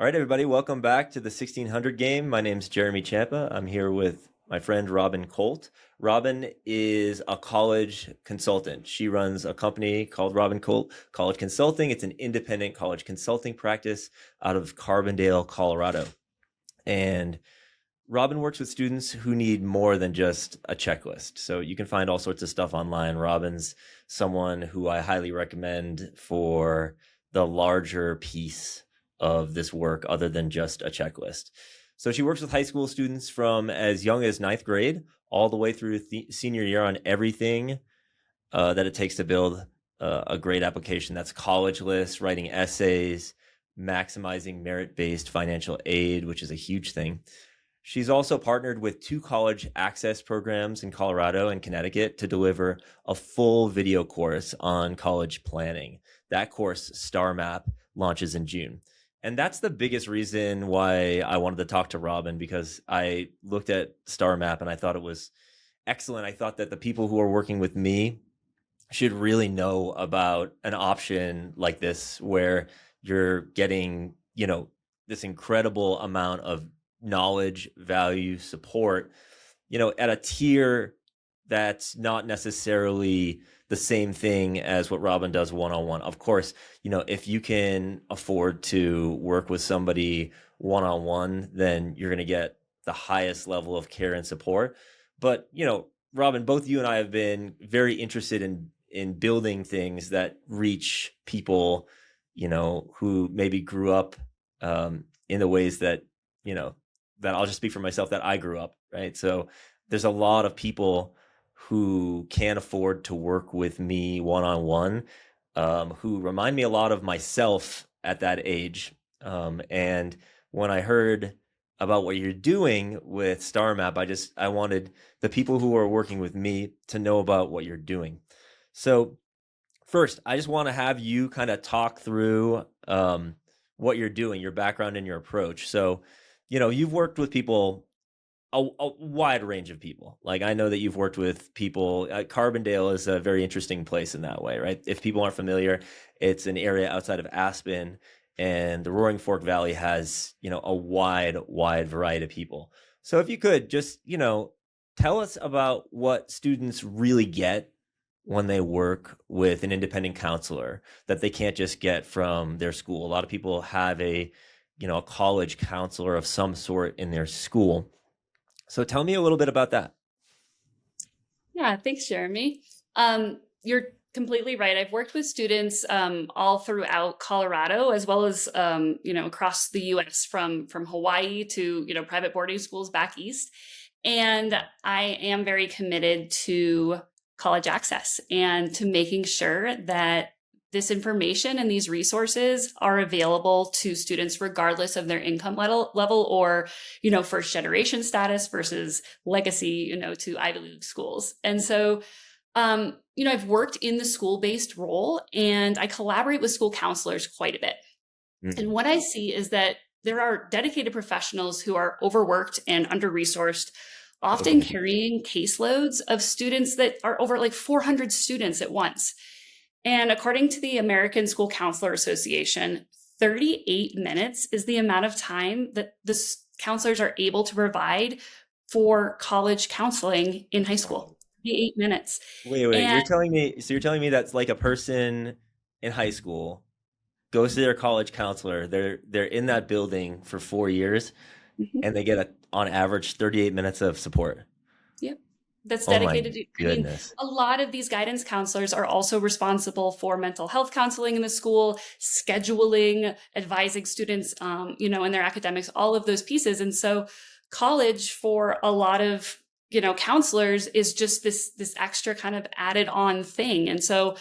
All right, everybody, welcome back to the 1600 game. My name's Jeremy Champa. I'm here with my friend Robin Colt. Robin is a college consultant. She runs a company called Robin Colt College Consulting. It's an independent college consulting practice out of Carbondale, Colorado. And Robin works with students who need more than just a checklist. So you can find all sorts of stuff online. Robin's someone who I highly recommend for the larger piece of this work other than just a checklist. So she works with high school students from as young as ninth grade all the way through senior year on everything that it takes to build a great application. That's college lists, writing essays, maximizing merit-based financial aid, which is a huge thing. She's also partnered with 2 college access programs in Colorado and Connecticut to deliver a full video course on college planning. That course, Star Map, launches in June. And that's the biggest reason why I wanted to talk to Robin, because I looked at Star Map and I thought it was excellent. I thought that the people who are working with me should really know about an option like this where you're getting, this incredible amount of knowledge, value, support, at a tier that's not necessarily the same thing as what Robin does one-on-one. Of course, if you can afford to work with somebody one-on-one, then you're going to get the highest level of care and support. But, Robin, both you and I have been very interested in building things that reach people, who maybe grew up in the ways that, that I'll just speak for myself, that I grew up, right? So there's a lot of people who can't afford to work with me one-on-one, who remind me a lot of myself at that age. And when I heard about what you're doing with Star Map, I wanted the people who are working with me to know about what you're doing. So first, I just want to have you kind of talk through what you're doing, your background and your approach. So, you've worked with people, a wide range of people. Like, I know that you've worked with people. Carbondale is a very interesting place in that way, right? If people aren't familiar, it's an area outside of Aspen, and the Roaring Fork Valley has, a wide variety of people. So if you could just, tell us about what students really get when they work with an independent counselor that they can't just get from their school. A lot of people have a college counselor of some sort in their school. So tell me a little bit about that. Yeah, thanks, Jeremy. You're completely right. I've worked with students all throughout Colorado, as well as across the U.S. from Hawaii to private boarding schools back east, and I am very committed to college access and to making sure that this information and these resources are available to students regardless of their income level or, first generation status versus legacy, to Ivy League schools. And so, I've worked in the school-based role and I collaborate with school counselors quite a bit. Mm-hmm. And what I see is that there are dedicated professionals who are overworked and under-resourced, often carrying caseloads of students that are over like 400 students at once. And according to the American School Counselor Association, 38 minutes is the amount of time that the counselors are able to provide for college counseling in high school. 38 minutes. Wait, and you're telling me that's like a person in high school goes to their college counselor, they're in that building for 4 years, mm-hmm. and they get on average 38 minutes of support. Yep. That's dedicated to, goodness. A lot of these guidance counselors are also responsible for mental health counseling in the school, scheduling, advising students, in their academics, all of those pieces. And so college for a lot of, counselors is just this extra kind of added on thing. And so,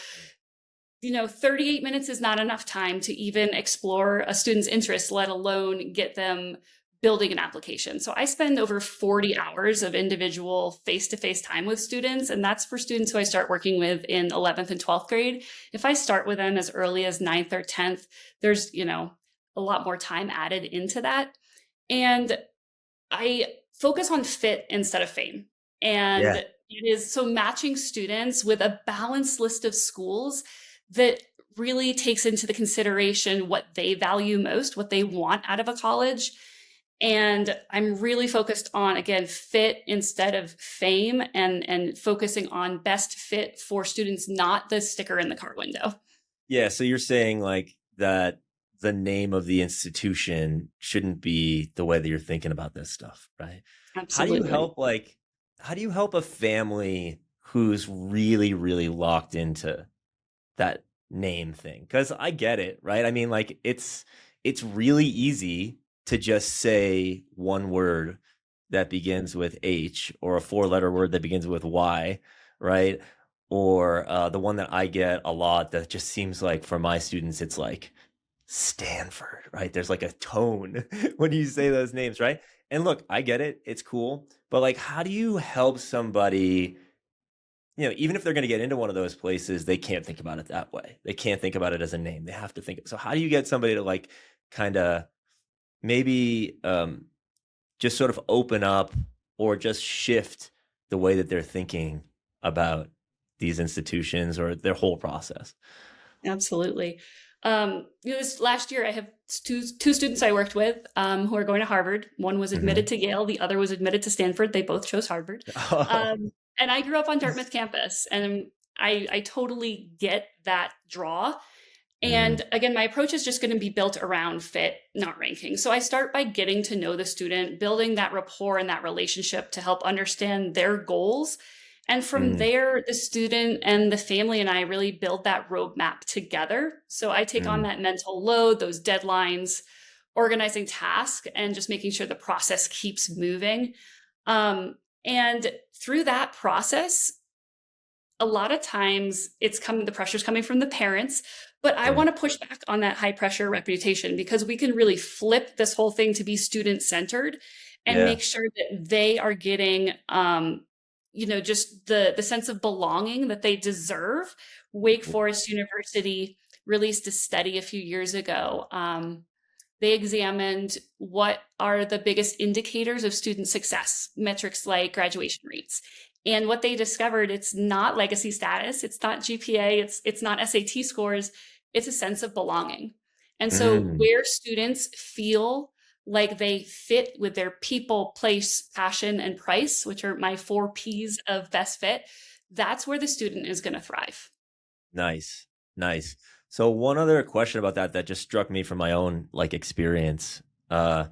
38 minutes is not enough time to even explore a student's interests, let alone get them building an application. So I spend over 40 hours of individual face-to-face time with students. And that's for students who I start working with in 11th and 12th grade. If I start with them as early as 9th or 10th, there's, a lot more time added into that. And I focus on fit instead of fame. And it is so matching students with a balanced list of schools that really takes into the consideration what they value most, what they want out of a college. And I'm really focused on, again, fit instead of fame, and focusing on best fit for students, not the sticker in the car window. Yeah. So you're saying like that the name of the institution shouldn't be the way that you're thinking about this stuff, right? How do you Absolutely. help how do you help a family who's really, really locked into that name thing? Because I get it, right? I mean, like it's really easy to just say one word that begins with H, or a four-letter word that begins with Y, right? Or the one that I get a lot that just seems like for my students, it's like Stanford, right? There's like a tone when you say those names, right? And look, I get it. It's cool. But like, how do you help somebody, even if they're going to get into one of those places, they can't think about it that way. They can't think about it as a name. They have to think. So how do you get somebody to like kind of maybe just sort of open up or just shift the way that they're thinking about these institutions or their whole process? Absolutely. This last year, I have two students I worked with who are going to Harvard. One was admitted Hmm. to Yale, the other was admitted to Stanford. They both chose Harvard. Oh, And I grew up on Dartmouth campus, and I totally get that draw. mm, And again, my approach is just going to be built around fit, not ranking. So I start by getting to know the student, building that rapport and that relationship to help understand their goals. And from mm, there, the student and the family and I really build that roadmap together. So I take on mm, that mental load, those deadlines, organizing tasks, and just making sure the process keeps moving. And through that process, a lot of times the pressure's coming from the parents, but I right. want to push back on that high pressure reputation, because we can really flip this whole thing to be student centered and Yeah. make sure that they are getting just the sense of belonging that they deserve. Wake Forest University released a study a few years ago. They examined what are the biggest indicators of student success, metrics like graduation rates. And what they discovered, it's not legacy status, it's not GPA, it's not SAT scores, it's a sense of belonging. And so Mm, where students feel like they fit with their people, place, passion, and price, which are my 4 Ps of best fit, that's where the student is going to thrive. nice. Nice. So one other question about that just struck me from my own like experience. Uh,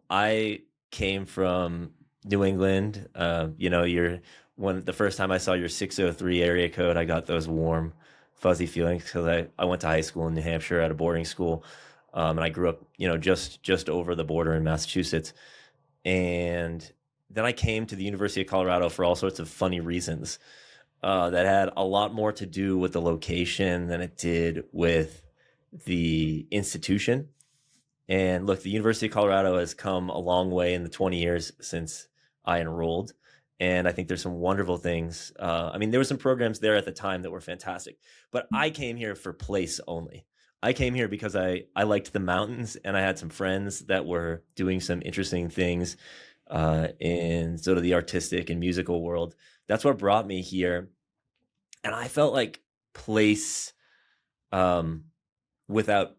I came from New England. You're when the first time I saw your 603 area code, I got those warm, fuzzy feelings because I went to high school in New Hampshire at a boarding school, and I grew up, just over the border in Massachusetts. And then I came to the University of Colorado for all sorts of funny reasons that had a lot more to do with the location than it did with the institution. And look, the University of Colorado has come a long way in the 20 years since I enrolled. And I think there's some wonderful things. I mean, there were some programs there at the time that were fantastic, but I came here for place only. I came here because I liked the mountains and I had some friends that were doing some interesting things in sort of the artistic and musical world. That's what brought me here. And I felt like place um, without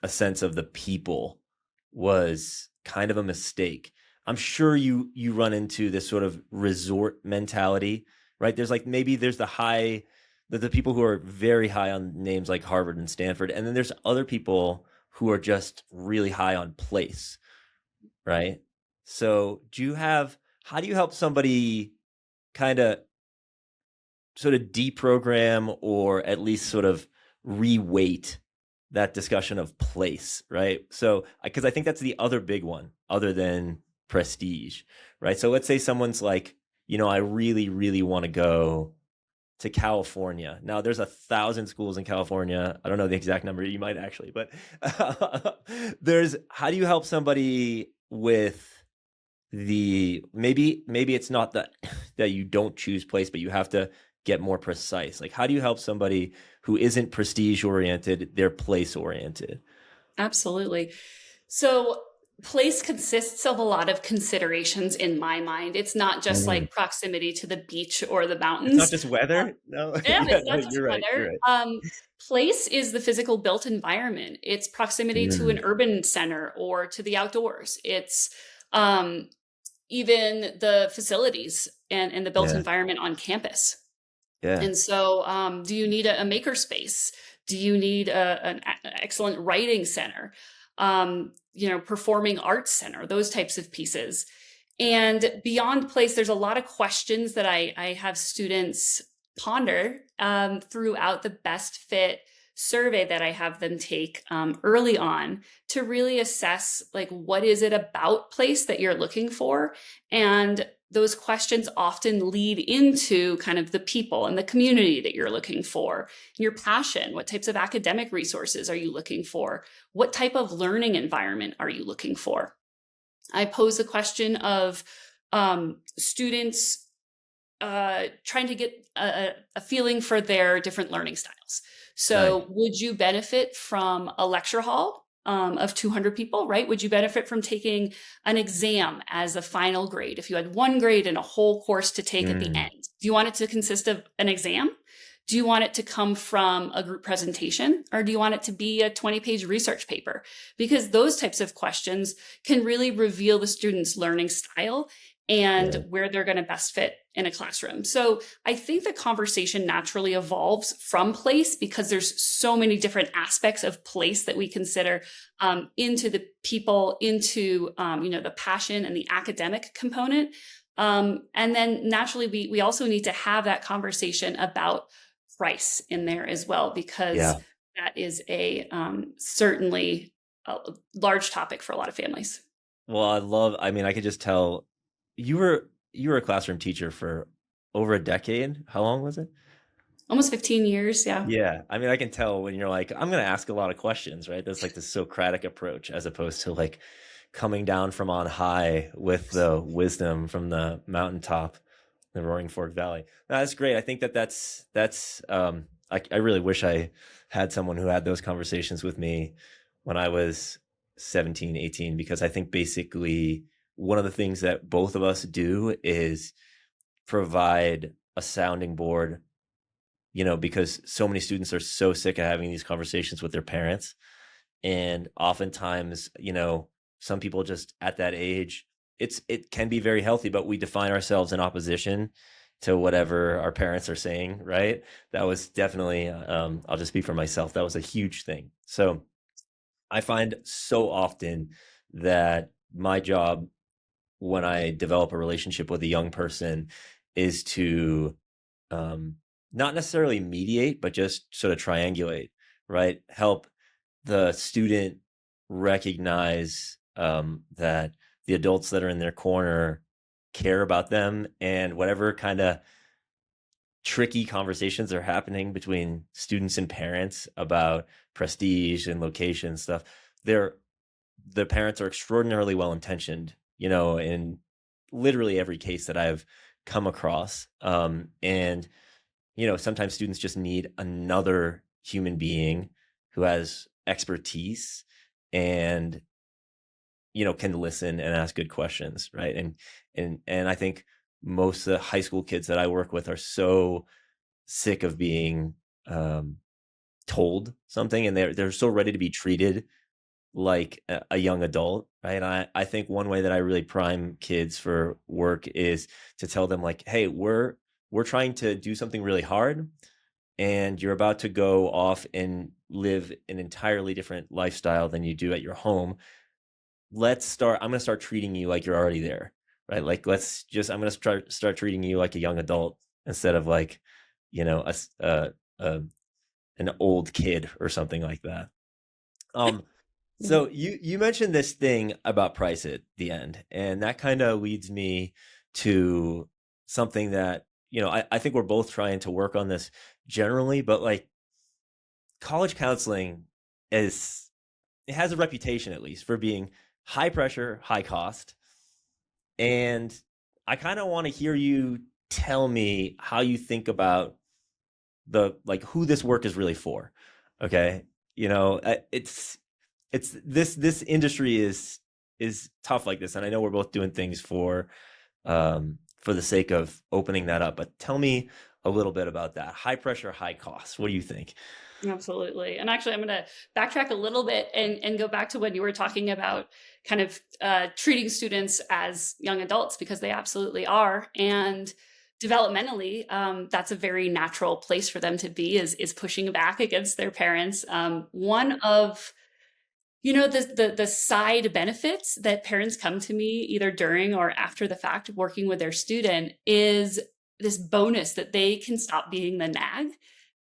a sense of the people was kind of a mistake. I'm sure you run into this sort of resort mentality, right? There's like maybe there's the people who are very high on names like Harvard and Stanford, and then there's other people who are just really high on place, right? So how do you help somebody kind of sort of deprogram or at least sort of reweight that discussion of place, right? So, because I think that's the other big one, other than prestige, right? So, let's say someone's like, I really, really want to go to California. Now, there's 1,000 schools in California. I don't know the exact number. You might actually, but how do you help somebody with maybe it's not that you don't choose place, but you have to get more precise. Like, how do you help somebody who isn't prestige oriented, they're place oriented? Absolutely. So Place consists of a lot of considerations in my mind. It's not just Mm. like proximity to the beach or the It's not mountains. just weather. No, Yeah, yeah, it's no, not just you're right. You're weather. right. Place is the physical built environment. It's proximity to Mm. an urban center or to the outdoors. It's um, even the facilities and the built Yeah, environment on campus. yeah, And so, do you need a maker space? Do you need an excellent writing center? Performing arts center, those types of pieces. And beyond place, there's a lot of questions that I have students ponder throughout the best fit survey that I have them take early on to really assess like what is it about place that you're looking for, and those questions often lead into kind of the people and the community that you're looking for, your passion. What types of academic resources are you looking for? What type of learning environment are you looking for? I pose the question of students trying to get a feeling for their different learning styles. nice. So, would you benefit from a lecture hall of 200 people, right? Would you benefit from taking an exam as a final grade if you had one grade and a whole course to take at the Mm. end? Do you want it to consist of an exam? Do you want it to come from a group presentation, or do you want it to be a 20-page research paper? Because those types of questions can really reveal the student's learning style Yeah, and where they're going to best fit in a classroom. So I think the conversation naturally evolves from place because there's so many different aspects of place that we consider into the people, into the passion and the academic component. And then naturally, we also need to have that conversation about price in there as well, because yeah. that is a certainly a large topic for a lot of families. Well, I mean, I could just tell you were a classroom teacher for over a decade. How long was it? Almost 15 years, yeah. Yeah. I mean, I can tell when you're like, I'm going to ask a lot of questions, right? That's like the Socratic approach as opposed to like coming down from on high with the wisdom from the mountaintop, the Roaring Fork Valley. No, that's great. I think I really wish I had someone who had those conversations with me when I was 17, 18, because I think basically one of the things that both of us do is provide a sounding board, because so many students are so sick of having these conversations with their parents. And oftentimes, some people just at that age, it can be very healthy, but we define ourselves in opposition to whatever our parents are saying, right? That was definitely, I'll just speak for myself. That was a huge thing. So I find so often that my job when I develop a relationship with a young person is to um, not necessarily mediate, but just sort of triangulate, right? Help the student recognize that the adults that are in their corner care about them, and whatever kind of tricky conversations are happening between students and parents about prestige and location stuff, they're the parents are extraordinarily well intentioned, in literally every case that I've come across. And sometimes students just need another human being who has expertise and can listen and ask good questions, right? And I think most of the high school kids that I work with are so sick of being um, told something, and they're so ready to be treated like a young adult, right? I think one way that I really prime kids for work is to tell them like, hey, we're trying to do something really hard, and you're about to go off and live an entirely different lifestyle than you do at your home. I'm going to start treating you like you're already there, right? Like I'm going to start treating you like a young adult instead of like, a, a an old kid or something like that. Um, so you mentioned this thing about price at the end, and that kind of leads me to something that, I think we're both trying to work on this generally, but like college counseling is it has a reputation at least for being high pressure, high cost. And I kind of want to hear you tell me how you think about the like who this work is really for. Okay? It's this industry is is tough like this, and I know we're both doing things for the sake of opening that up, but tell me a little bit about that. High pressure, high cost. What do you think? Absolutely. And actually, I'm going to backtrack a little bit and go back to when you were talking about kind of treating students as young adults, because they absolutely are. And developmentally, that's a very natural place for them to be, is pushing back against their parents. One of the side benefits that parents come to me either during or after the fact working with their student is this bonus that they can stop being the nag.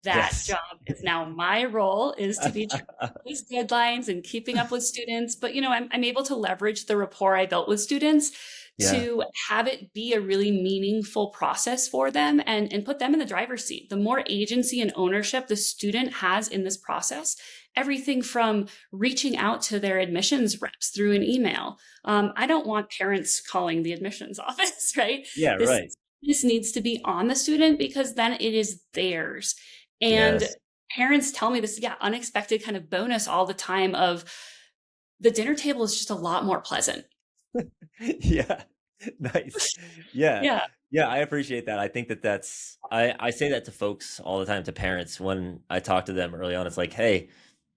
That Yes. job is now my role, is to be tracking these deadlines and keeping up with students. But I'm able to leverage the rapport I built with students Yeah. to have it be a really meaningful process for them, and put them in the driver's seat. The more agency and ownership the student has in this process, everything from reaching out to their admissions reps through an email. I don't want parents calling the admissions office, right? Yeah, This right. this needs to be on the student, because then it is theirs. And Yes. parents tell me this, yeah, unexpected kind of bonus all the time of the dinner table is just a lot more pleasant. Yeah. Nice. Yeah. Yeah. Yeah, I appreciate that. I think I say that to folks all the time, to parents when I talk to them early on. It's like, hey,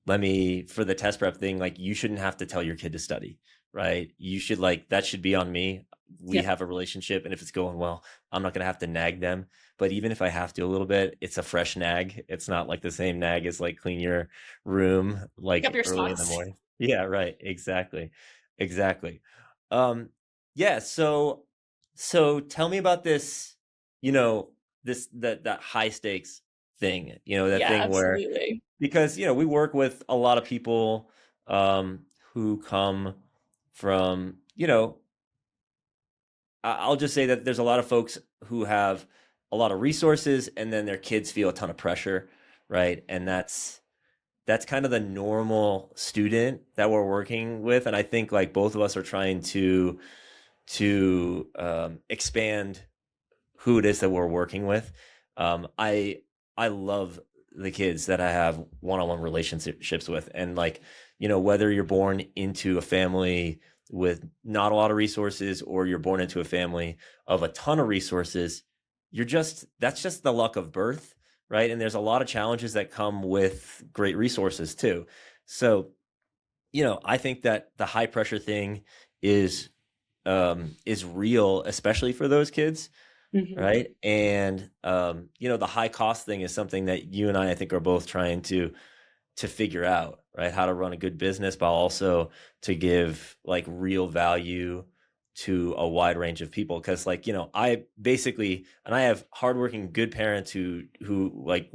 for the test prep thing, like, you shouldn't have to tell your kid to study, right? You should, like, that should be on me. We Yeah. have a relationship, and if it's going well, I'm not going to have to nag them. But even if I have to a little bit, it's a fresh nag. It's not like the same nag as, like, clean your room Pick up like your early in the socks. morning. Yeah, right. Exactly. Exactly. Um, yeah, so tell me about this, you know, that high stakes thing, that Yeah, thing where, absolutely. because we work with a lot of people who come from, I'll just say that there's a lot of folks who have a lot of resources, and then their kids feel a ton of pressure, right? And that's kind of the normal student that we're working with. And I think, like, both of us are trying to expand who it is that we're working with. I love the kids that I have one-on-one relationships with, and, like, whether you're born into a family with not a lot of resources, or you're born into a family of a ton of resources, that's just the luck of birth, right? And there's a lot of challenges that come with great resources too. So, I think that the high pressure thing is is real, especially for those kids, Mhm. right? And the high cost thing is something that you and I think are both trying to figure out, right? How to run a good business, but also to give, like, real value to a wide range of people. Because, like, I basically, and I have hardworking, good parents who like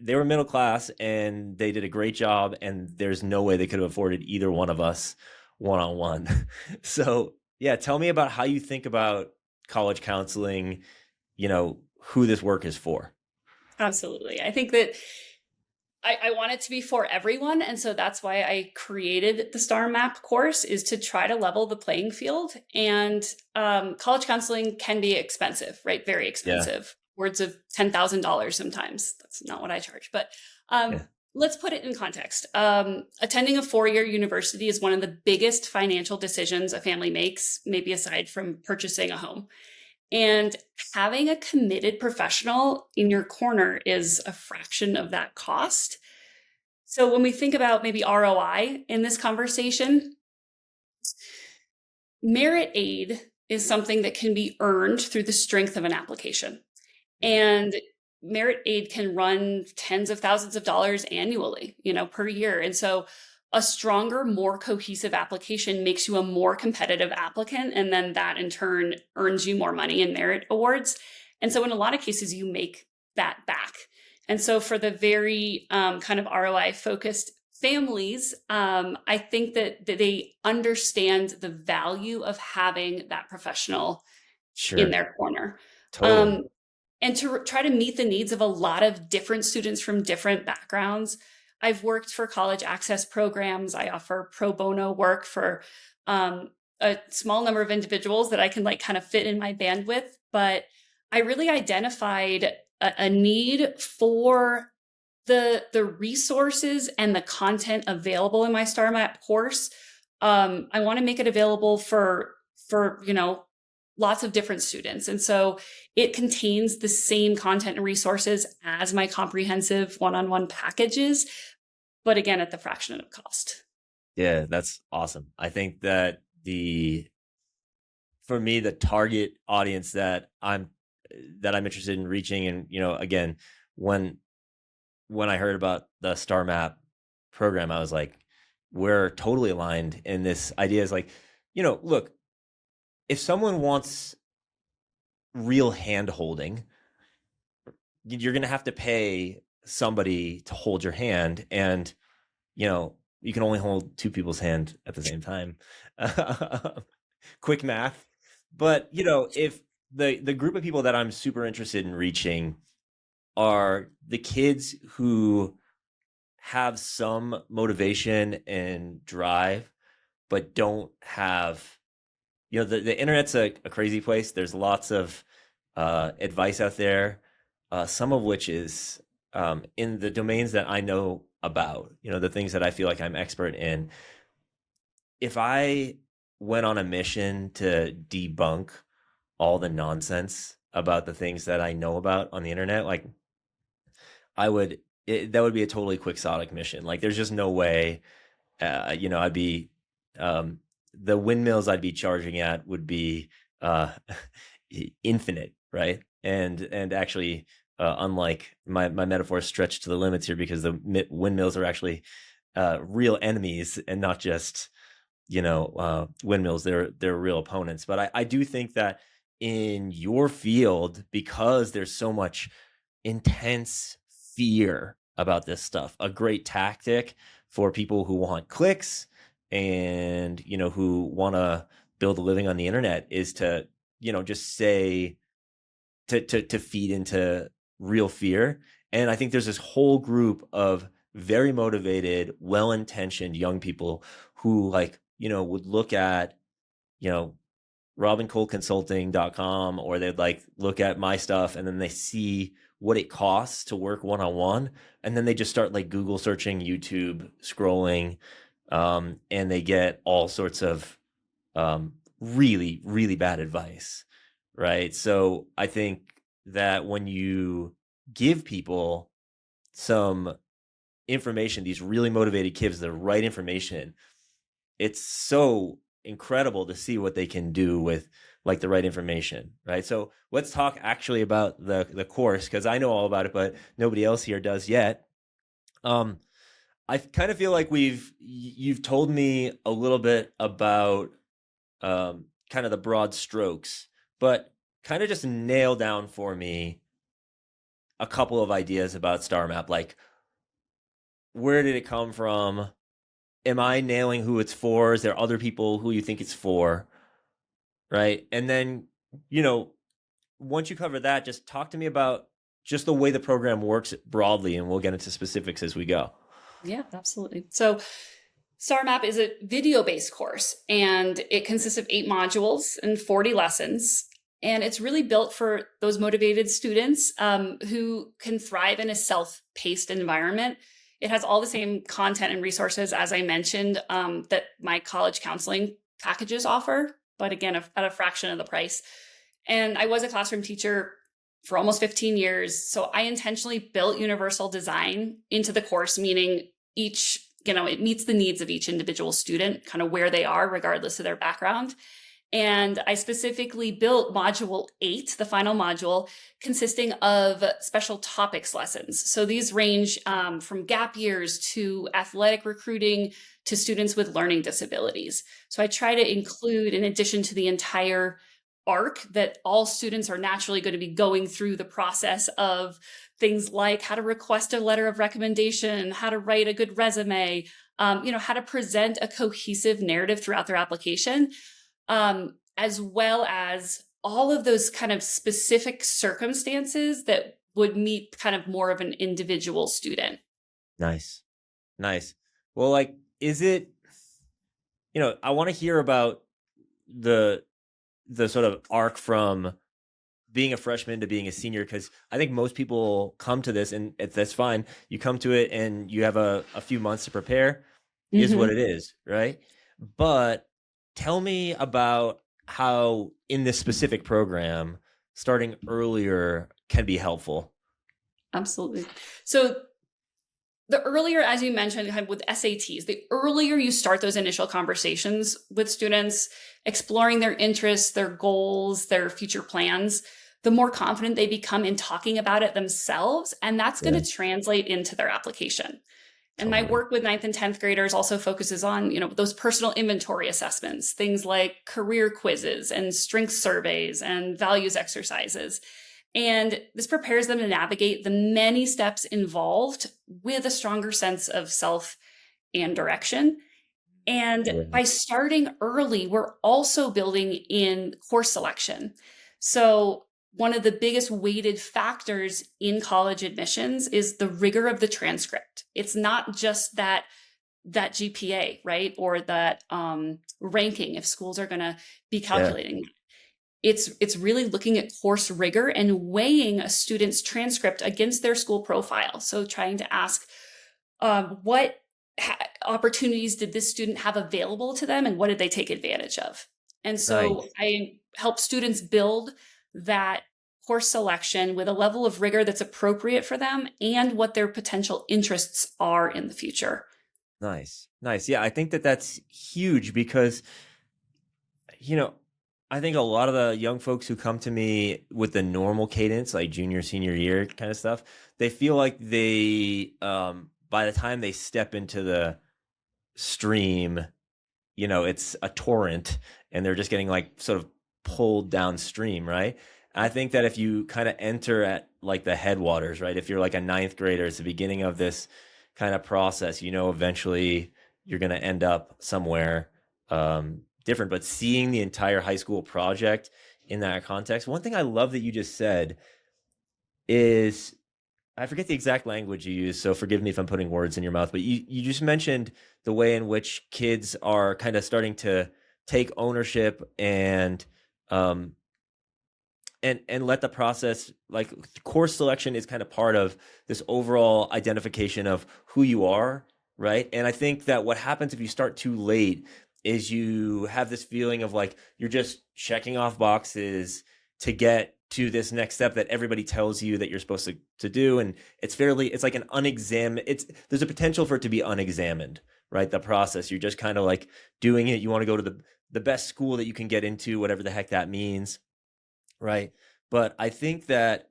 they were middle class, and they did a great job, and there's no way they could have afforded either one of us one on one. So, yeah, tell me about how you think about college counseling, who this work is for. Absolutely. I think that I want it to be for everyone. And so that's why I created the Star Map course, is to try to level the playing field. And college counseling can be expensive, right? Very Yeah. expensive. Words of $10,000 sometimes. That's not what I charge. But Yeah. let's put it in context. Attending a 4-year university is one of the biggest financial decisions a family makes, maybe aside from purchasing a home. And having a committed professional in your corner is a fraction of that cost. So when we think about maybe ROI in this conversation, merit aid is something that can be earned through the strength of an application. Yeah. And merit aid can run tens of thousands of dollars annually, per year. And so a stronger, more cohesive application makes you a more competitive applicant. And then that in turn earns you more money in merit awards. And so in a lot of cases, you make that back. And so for the very kind of ROI focused families, I think that they understand the value of having that professional in Sure. their corner. Totally. Um, and to try to meet the needs of a lot of different students from different backgrounds. I've worked for college access programs. I offer pro bono work for a small number of individuals that I can, like, kind of fit in my bandwidth. But I really identified a need for the resources and the content available in my Star Map course I want to make it available for lots of different students. And so it contains the same content and resources as my comprehensive one-on-one packages, but again, at the fraction of cost. Yeah, that's awesome. I think that for me, the target audience that I'm interested in reaching, and again, when I heard about the Star Map program, I was like, we're totally aligned in this idea. Is like, look, if someone wants real hand holding, you're going to have to pay somebody to hold your hand, and you can only hold two people's hand at the same time. Quick math. But if the group of people that I'm super interested in reaching are the kids who have some motivation and drive, but don't have, the internet's a crazy place. There's lots of advice out there, some of which is in the domains that I know about, the things that I feel like I'm expert in. If I went on a mission to debunk all the nonsense about the things that I know about on the internet, like that would be a totally quixotic mission. Like there's just no way, I'd be, the windmills I'd be charging at would be infinite, right? And actually, unlike my metaphor stretched to the limits here, because the windmills are actually real enemies and not just windmills. They're real opponents. But I do think that in your field, because there's so much intense fear about this stuff, a great tactic for people who want clicks and who want to build a living on the internet is to just say, to feed into real fear. And I think there's this whole group of very motivated, well-intentioned young people who would look at robincoltconsulting.com, or they'd look at my stuff, and then they see what it costs to work one-on-one, and then they just start Google searching, YouTube scrolling, and they get all sorts of really, really bad advice, right? So I think that when you give people some information, these really motivated kids, the right information, it's so incredible to see what they can do with the right information, right? So let's talk actually about the course, because I know all about it, but nobody else here does yet. I kind of feel like you've told me a little bit about kind of the broad strokes, but kind of just nail down for me a couple of ideas about Star Map. Like, where did it come from? Am I nailing who it's for? Is there other people who you think it's for? Right. And then, once you cover that, just talk to me about just the way the program works broadly, and we'll get into specifics as we go. Yeah, absolutely. So Star Map is a video-based course, and it consists of 8 modules and 40 lessons. And it's really built for those motivated students who can thrive in a self-paced environment. It has all the same content and resources, as I mentioned, that my college counseling packages offer, but again, at a fraction of the price. And I was a classroom teacher for almost 15 years. So I intentionally built universal design into the course, meaning it meets the needs of each individual student, kind of where they are, regardless of their background. And I specifically built module 8, the final module, consisting of special topics lessons. So these range from gap years to athletic recruiting to students with learning disabilities. So I try to include, in addition to the entire arc that all students are naturally going to be going through, the process of things like how to request a letter of recommendation, how to write a good resume, how to present a cohesive narrative throughout their application, as well as all of those kind of specific circumstances that would meet kind of more of an individual student. Nice. Well, is it, I want to hear about the sort of arc from being a freshman to being a senior, because I think most people come to this, and that's fine. You come to it and you have a few months to prepare, is what it is, right? But tell me about how in this specific program, starting earlier can be helpful. Absolutely. So the earlier, as you mentioned, kind of with SATs, the earlier you start those initial conversations with students, exploring their interests, their goals, their future plans, the more confident they become in talking about it themselves. And that's going Yeah, to translate into their application. And my totally. work with ninth and 10th graders also focuses on, those personal inventory assessments, things like career quizzes and strength surveys and values exercises. And this prepares them to navigate the many steps involved with a stronger sense of self and direction. And Yeah. by starting early, we're also building in course selection. So, one of the biggest weighted factors in college admissions is the rigor of the transcript. It's not just that GPA, right? Or that ranking if schools are going to be Yeah. calculating. It's really looking at course rigor and weighing a student's transcript against their school profile. So trying to ask what opportunities did this student have available to them and what did they take advantage of? And so Nice. I help students build that course selection with a level of rigor that's appropriate for them and what their potential interests are in the future. Nice. Nice. Yeah, I think that that's huge because, you know, I think a lot of the young folks who come to me with the normal cadence, like junior, senior year kind of stuff, they feel like by the time they step into the stream, it's a torrent and they're just getting like sort of pulled downstream, right? And I think that if you kind of enter at like the headwaters, right? If you're like a ninth grader, it's the beginning of this kind of process, eventually you're going to end up somewhere different. But seeing the entire high school project in that context, one thing I love that you just said is I forget the exact language you use, so forgive me if I'm putting words in your mouth, but you just mentioned the way in which kids are kind of starting to take ownership um and let the process, like course selection is kind of part of this overall identification of who you are, right? And I think that what happens if you start too late is you have this feeling of like you're just checking off boxes to get to this next step that everybody tells you that you're supposed to do. And it's like an unexamined, there's a potential for it to be unexamined, right? The process, you're just kind of like doing it. You want to go to the best school that you can get into, whatever the heck that means, right? But I think that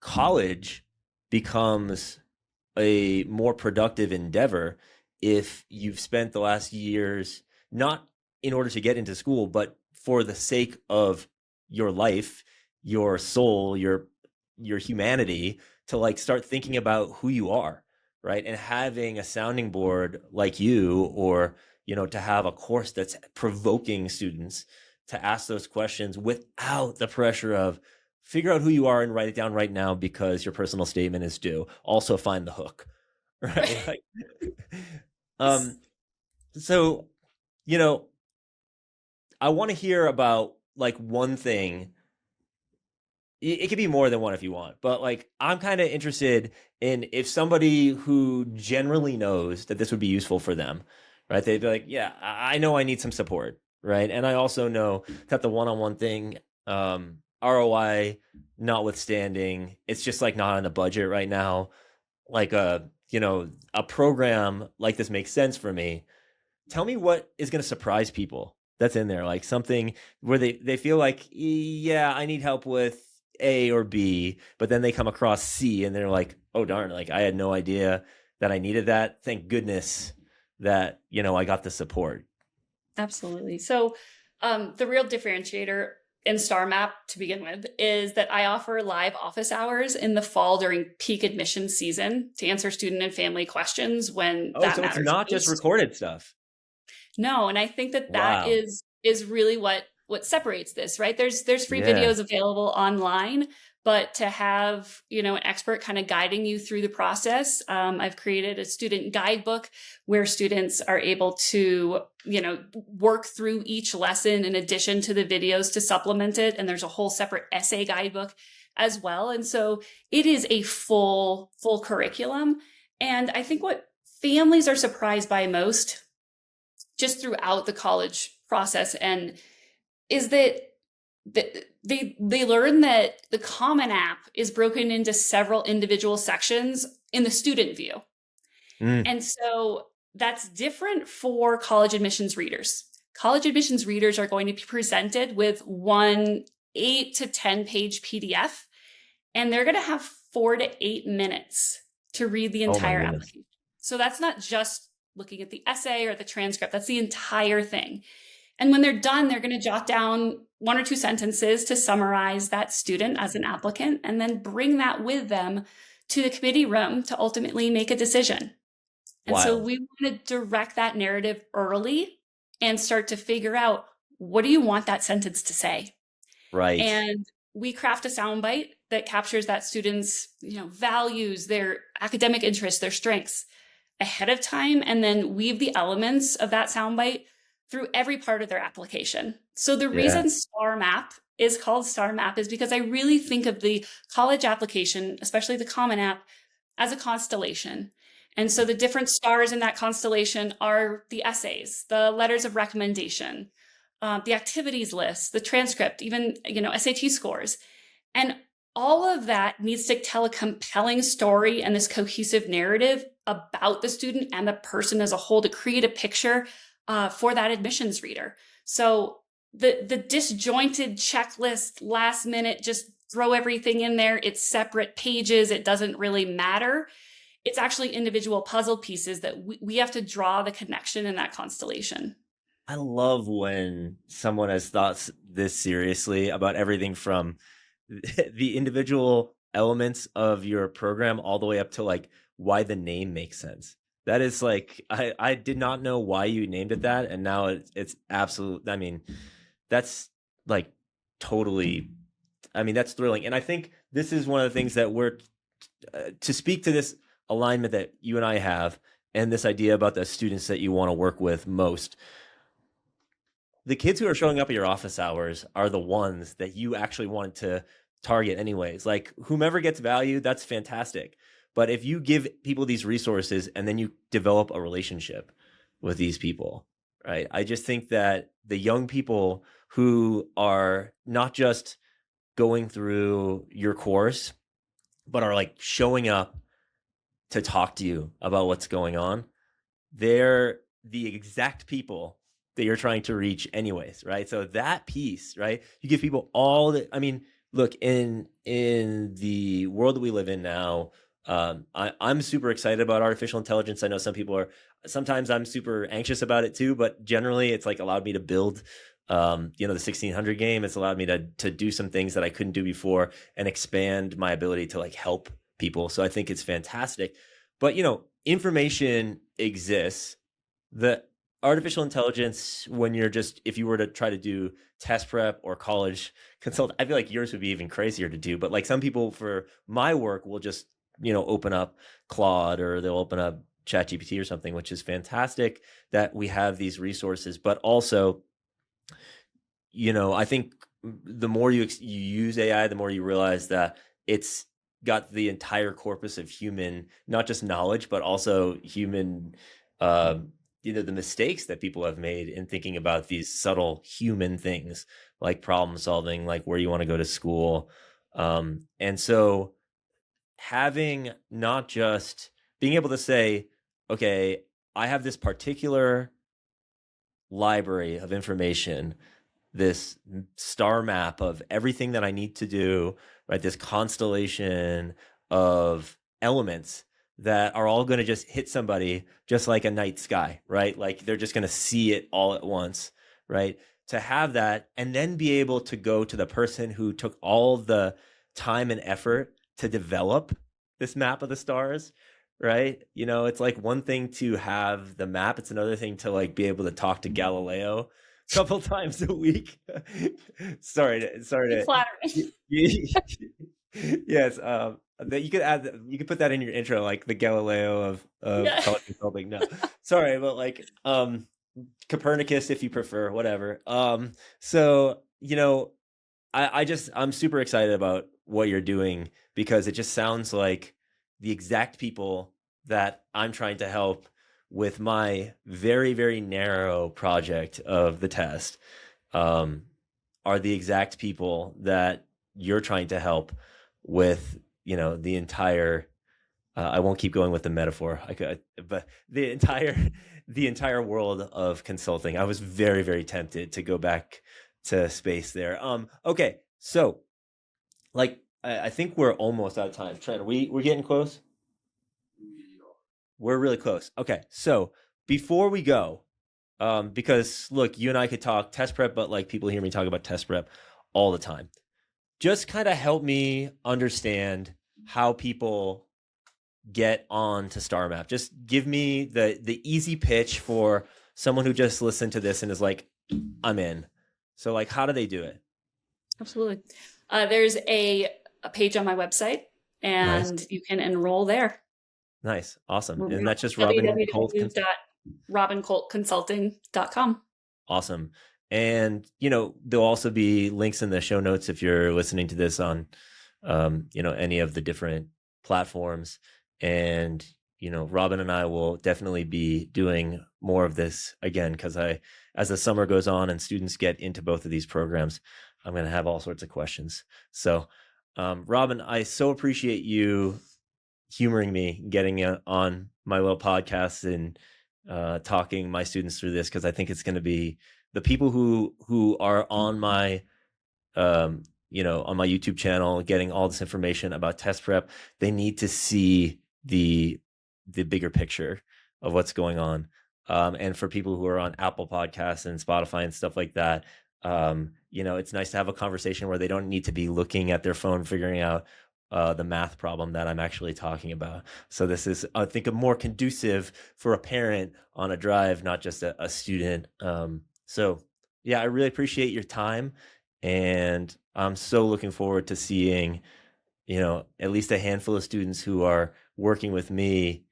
college becomes a more productive endeavor if you've spent the last years not in order to get into school, but for the sake of your life, your soul, your humanity, to like start thinking about who you are, right? And having a sounding board like you, or to have a course that's provoking students to ask those questions without the pressure of figure out who you are and write it down right now because your personal statement is due. Also find the hook, right? Like, um, so, you know, I want to hear about like one thing. It could be more than one if you want, but like I'm kind of interested in if somebody who generally knows that this would be useful for them, right? They'd be like, yeah, I know I need some support, right? And I also know that the one-on-one thing, ROI notwithstanding, it's just like not on the budget right now. Like a program like this makes sense for me. Tell me what is going to surprise people that's in there, like something where they feel like, yeah, I need help with A or B, but then they come across C and they're like, oh darn, like I had no idea that I needed that. Thank goodness that I got the support. Absolutely. So, the real differentiator in Star Map to begin with is that I offer live office hours in the fall during peak admission season to answer student and family questions when Oh, that so it's matters not just most. recorded stuff. No, and I think that Wow. is really what separates this, right? There's free Yeah. videos available online, but to have an expert kind of guiding you through the process, I've created a student guidebook where students are able to work through each lesson in addition to the videos to supplement it, and there's a whole separate essay guidebook as well. And so it is a full curriculum, and I think what families are surprised by most just throughout the college process, and is that they learn that the Common App is broken into several individual sections in the student view. Mm. And so that's different for college admissions readers. College admissions readers are going to be presented with one 8 to 10 page PDF, and they're going to have 4 to 8 minutes to read the Oh my entire goodness. application. So that's not just looking at the essay or the transcript, that's the entire thing. And when they're done, they're going to jot down 1 or 2 sentences to summarize that student as an applicant, and then bring that with them to the committee room to ultimately make a decision. And so Wild. we want to direct that narrative early and start to figure out, what do you want that sentence to say? Right. And we craft a soundbite that captures that student's, values, their academic interests, their strengths ahead of time, and then weave the elements of that soundbite through every part of their application. So the Yeah. reason STAR Map is called STAR Map is because I really think of the college application, especially the Common App, as a constellation. And so the different stars in that constellation are the essays, the letters of recommendation, the activities list, the transcript, even, SAT scores. And all of that needs to tell a compelling story and this cohesive narrative about the student and the person as a whole to create a picture for that admissions reader. So the disjointed checklist, last minute, just throw everything in there, it's separate pages, it doesn't really matter. It's actually individual puzzle pieces that we have to draw the connection in that constellation. I love when someone has thought this seriously about everything from the individual elements of your program all the way up to like why the name makes sense. That is like, I did not know why you named it that. And now it's absolute. I mean, that's like totally, that's thrilling. And I think this is one of the things that we're, to speak to this alignment that you and I have, and this idea about the students that you want to work with most. The kids who are showing up at your office hours are the ones that you actually wanted to target anyways. Like whomever gets value, that's fantastic. But if you give people these resources and then you develop a relationship with these people, right? I just think that the young people who are not just going through your course, but are like showing up to talk to you about what's going on, they're the exact people that you're trying to reach anyways, right? So that piece, right? You give people all the, look, in the world that we live in now, I'm super excited about artificial intelligence. I know some people are, sometimes I'm super anxious about it too, but generally it's like allowed me to build, the 1600 game. It's allowed me to do some things that I couldn't do before and expand my ability to like help people. So I think it's fantastic. But, information exists. The artificial intelligence, when you're just, if you were to try to do test prep or college consult, I feel like yours would be even crazier to do. But like some people for my work will just, open up Claude or they'll open up ChatGPT or something, which is fantastic that we have these resources. But also, I think the more you use AI, the more you realize that it's got the entire corpus of human, not just knowledge, but also human, the mistakes that people have made in thinking about these subtle human things like problem solving, like where you want to go to school. And so having not just being able to say, okay, I have this particular library of information, this star map of everything that I need to do, right? This constellation of elements that are all going to just hit somebody just like a night sky, right? Like they're just going to see it all at once, right? To have that and then be able to go to the person who took all the time and effort to develop this map of the stars, right? It's like one thing to have the map. It's another thing to like be able to talk to Galileo a couple times a week. sorry to Flattering. yes, that you could put that in your intro, like the Galileo of Yeah. college consulting. No, sorry, but like Copernicus, if you prefer, whatever. So I'm super excited about what you're doing because it just sounds like the exact people that I'm trying to help with my very, very narrow project of the test, um, are the exact people that you're trying to help with, the entire, I won't keep going with the metaphor. I could, but the entire world of consulting. I was very, very tempted to go back to space there. Okay, so like I think we're almost out of time. Trent, we're getting close. We're really close. Okay, so before we go, because look, you and I could talk test prep, but like people hear me talk about test prep all the time. Just kind of help me understand how people get on to StarMap. Just give me the easy pitch for someone who just listened to this and is like, I'm in. So like, how do they do it? Absolutely. There's a page on my website, Nice. and you can enroll there. Nice. Awesome. And that's just Robin Colt. www.robincoltconsulting.com. Awesome. And, there'll also be links in the show notes if you're listening to this on, any of the different platforms. And, Robin and I will definitely be doing more of this again, because as the summer goes on and students get into both of these programs, I'm going to have all sorts of questions. So, Robin, I so appreciate you humoring me, getting on my little podcast and talking my students through this, because I think it's going to be the people who are on my on my YouTube channel getting all this information about test prep. They need to see the bigger picture of what's going on. And for people who are on Apple Podcasts and Spotify and stuff like that, it's nice to have a conversation where they don't need to be looking at their phone figuring out the math problem that I'm actually talking about. So this is, I think, a more conducive for a parent on a drive, not just a student. So yeah, I really appreciate your time, and I'm so looking forward to seeing, at least a handful of students who are working with me,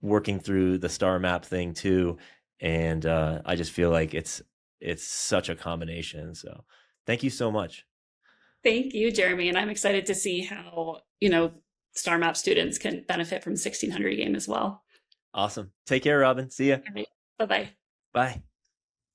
working through the star map thing too. And I just feel like it's such a combination. So thank you so much. Thank you, Jeremy. And I'm excited to see how, STAR Map students can benefit from 1600 game as well. Awesome. Take care, Robin. See ya. All right. Bye-bye. Bye.